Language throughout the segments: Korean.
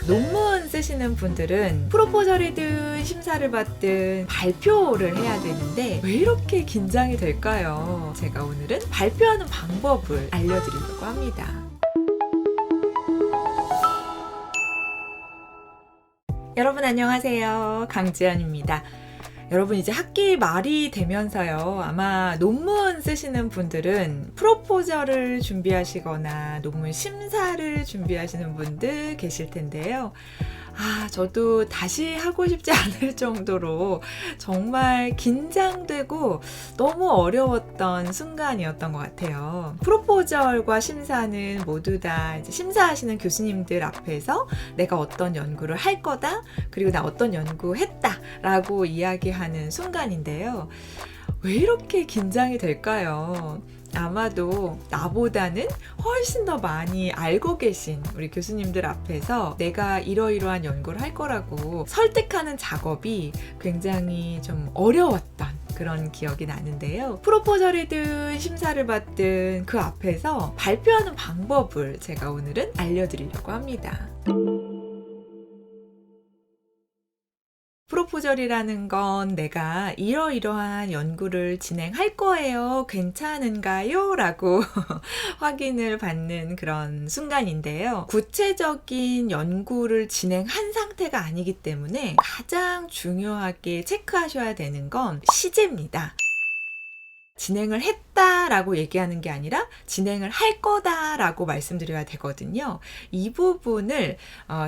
논문 쓰시는 분들은 프로포절이든 심사를 받든 발표를 해야 되는데 왜 이렇게 긴장이 될까요? 제가 오늘은 발표하는 방법을 알려드리려고 합니다. 여러분 안녕하세요. 강지연입니다. 여러분 이제 학기 말이 되면서요. 아마 논문 쓰시는 분들은 프로포절을 준비하시거나 논문 심사를 준비하시는 분들 계실 텐데요. 저도 다시 하고 싶지 않을 정도로 정말 긴장되고 너무 어려웠던 순간이었던 것 같아요. 프로포절과 심사는 모두 다 이제 심사하시는 교수님들 앞에서 내가 어떤 연구를 할 거다, 그리고 나 어떤 연구 했다 라고 이야기하는 순간인데요. 왜 이렇게 긴장이 될까요? 아마도 나보다는 훨씬 더 많이 알고 계신 우리 교수님들 앞에서 내가 이러이러한 연구를 할 거라고 설득하는 작업이 굉장히 좀 어려웠던 그런 기억이 나는데요. 프로포절이든 심사를 받든 그 앞에서 발표하는 방법을 제가 오늘은 알려드리려고 합니다. 프로포절이라는 건 내가 이러이러한 연구를 진행할 거예요. 괜찮은가요? 라고 확인을 받는 그런 순간인데요. 구체적인 연구를 진행한 상태가 아니기 때문에 가장 중요하게 체크하셔야 되는 건 시제입니다. 진행을 했다라고 얘기하는 게 아니라 진행을 할 거다라고 말씀드려야 되거든요. 이 부분을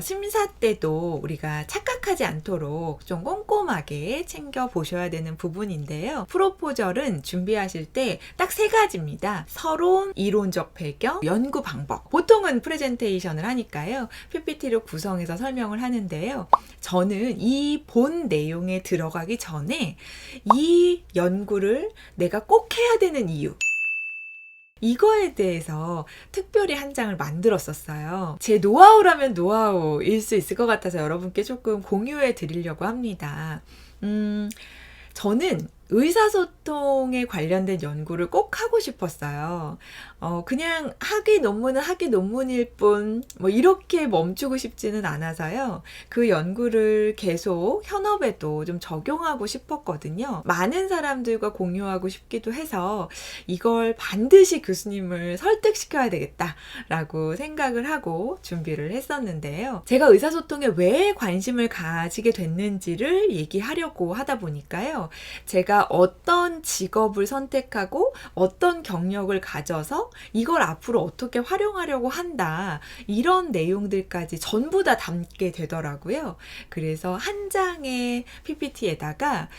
심사 때도 우리가 착각하지 않도록 좀 꼼꼼하게 챙겨 보셔야 되는 부분인데요. 프로포절은 준비하실 때 딱 세 가지입니다. 서론, 이론적 배경, 연구 방법. 보통은 프레젠테이션을 하니까요. PPT로 구성해서 설명을 하는데요. 저는 이 본 내용에 들어가기 전에 이 연구를 내가 꼭 해야 되는 이유, 이거에 대해서 특별히 한 장을 만들었었어요. 제 노하우라면 노하우일 수 있을 것 같아서 여러분께 조금 공유해 드리려고 합니다. 저는 의사소통에 관련된 연구를 꼭 하고 싶었어요. 그냥 학위 논문은 학위 논문일 뿐, 이렇게 멈추고 싶지는 않아서요. 그 연구를 계속 현업에도 좀 적용하고 싶었거든요. 많은 사람들과 공유하고 싶기도 해서 이걸 반드시 교수님을 설득시켜야 되겠다라고 생각을 하고 준비를 했었는데요. 제가 의사소통에 왜 관심을 가지게 됐는지를 얘기하려고 하다 보니까요. 제가 어떤 직업을 선택하고 어떤 경력을 가져서 이걸 앞으로 어떻게 활용하려고 한다, 이런 내용들까지 전부 다 담게 되더라고요. 그래서 한 장의 PPT에다가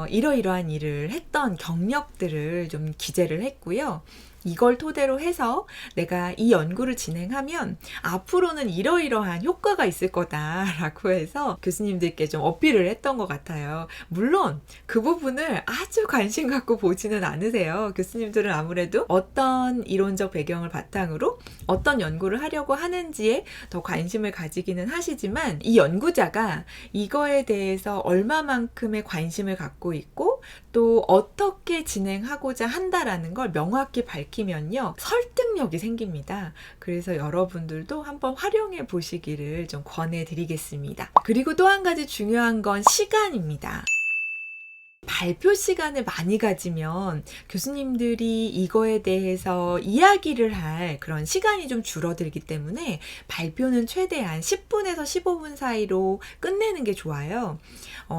이러이러한 일을 했던 경력들을 좀 기재를 했고요. 이걸 토대로 해서 내가 이 연구를 진행하면 앞으로는 이러이러한 효과가 있을 거다라고 해서 교수님들께 좀 어필을 했던 것 같아요. 물론 그 부분을 아주 관심 갖고 보지는 않으세요. 교수님들은 아무래도 어떤 이론적 배경을 바탕으로 어떤 연구를 하려고 하는지에 더 관심을 가지기는 하시지만, 이 연구자가 이거에 대해서 얼마만큼의 관심을 갖고 있고 또 어떻게 진행하고자 한다라는 걸 명확히 밝히면요, 설득력이 생깁니다. 그래서 여러분들도 한번 활용해 보시기를 좀 권해드리겠습니다. 그리고 또 한 가지 중요한 건 시간입니다. 발표 시간을 많이 가지면 교수님들이 이거에 대해서 이야기를 할 그런 시간이 좀 줄어들기 때문에 발표는 최대한 10분에서 15분 사이로 끝내는 게 좋아요.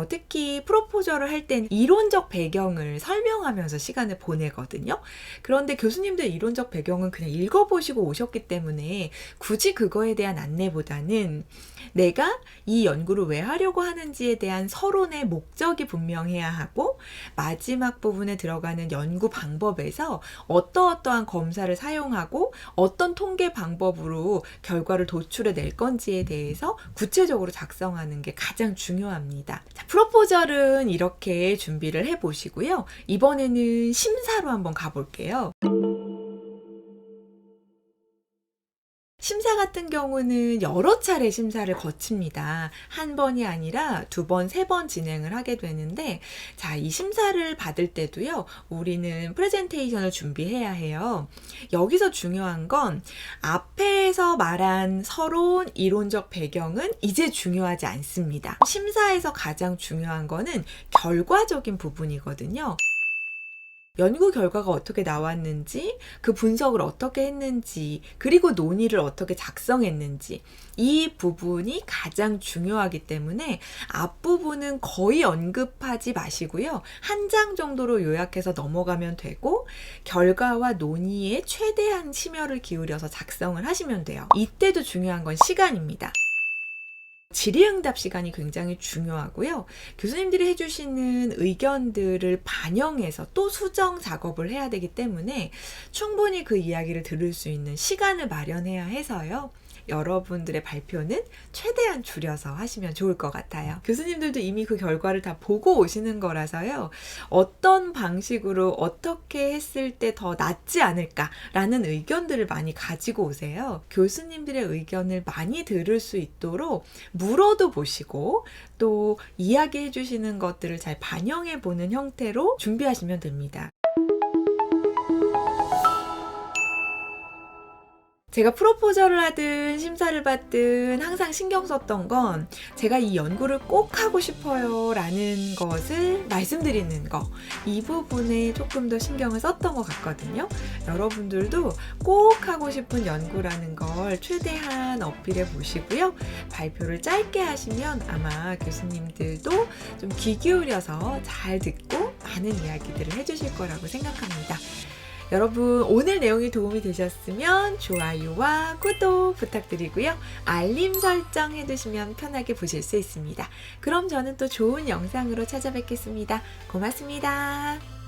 특히 프로포절을 할 땐 이론적 배경을 설명하면서 시간을 보내거든요. 그런데 교수님들 이론적 배경은 그냥 읽어보시고 오셨기 때문에 굳이 그거에 대한 안내보다는 내가 이 연구를 왜 하려고 하는지에 대한 서론의 목적이 분명해야 하고, 마지막 부분에 들어가는 연구 방법에서 어떠어떠한 검사를 사용하고 어떤 통계 방법으로 결과를 도출해 낼 건지에 대해서 구체적으로 작성하는 게 가장 중요합니다. 자, 프로포절은 이렇게 준비를 해보시고요. 이번에는 심사로 한번 가볼게요. 심사 같은 경우는 여러 차례 심사를 거칩니다. 한 번이 아니라 두 번, 세 번 진행을 하게 되는데, 자, 이 심사를 받을 때도요, 우리는 프레젠테이션을 준비해야 해요. 여기서 중요한 건 앞에서 말한 서론, 이론적 배경은 이제 중요하지 않습니다. 심사에서 가장 중요한 거는 결과적인 부분이거든요. 연구 결과가 어떻게 나왔는지, 그 분석을 어떻게 했는지, 그리고 논의를 어떻게 작성했는지, 이 부분이 가장 중요하기 때문에 앞부분은 거의 언급하지 마시고요. 한 장 정도로 요약해서 넘어가면 되고, 결과와 논의에 최대한 심혈을 기울여서 작성을 하시면 돼요. 이때도 중요한 건 시간입니다. 질의응답 시간이 굉장히 중요하고요. 교수님들이 해주시는 의견들을 반영해서 또 수정 작업을 해야 되기 때문에 충분히 그 이야기를 들을 수 있는 시간을 마련해야 해서요. 여러분들의 발표는 최대한 줄여서 하시면 좋을 것 같아요. 교수님들도 이미 그 결과를 다 보고 오시는 거라서요. 어떤 방식으로 어떻게 했을 때 더 낫지 않을까라는 의견들을 많이 가지고 오세요. 교수님들의 의견을 많이 들을 수 있도록 물어도 보시고 또 이야기해 주시는 것들을 잘 반영해 보는 형태로 준비하시면 됩니다. 제가 프로포저를 하든 심사를 받든 항상 신경 썼던 건 제가 이 연구를 꼭 하고 싶어요 라는 것을 말씀드리는 거, 이 부분에 조금 더 신경을 썼던 것 같거든요. 여러분들도 꼭 하고 싶은 연구라는 걸 최대한 어필해 보시고요. 발표를 짧게 하시면 아마 교수님들도 좀 귀 기울여서 잘 듣고 많은 이야기들을 해주실 거라고 생각합니다. 여러분, 오늘 내용이 도움이 되셨으면 좋아요와 구독 부탁드리고요. 알림 설정 해두시면 편하게 보실 수 있습니다. 그럼 저는 또 좋은 영상으로 찾아뵙겠습니다. 고맙습니다.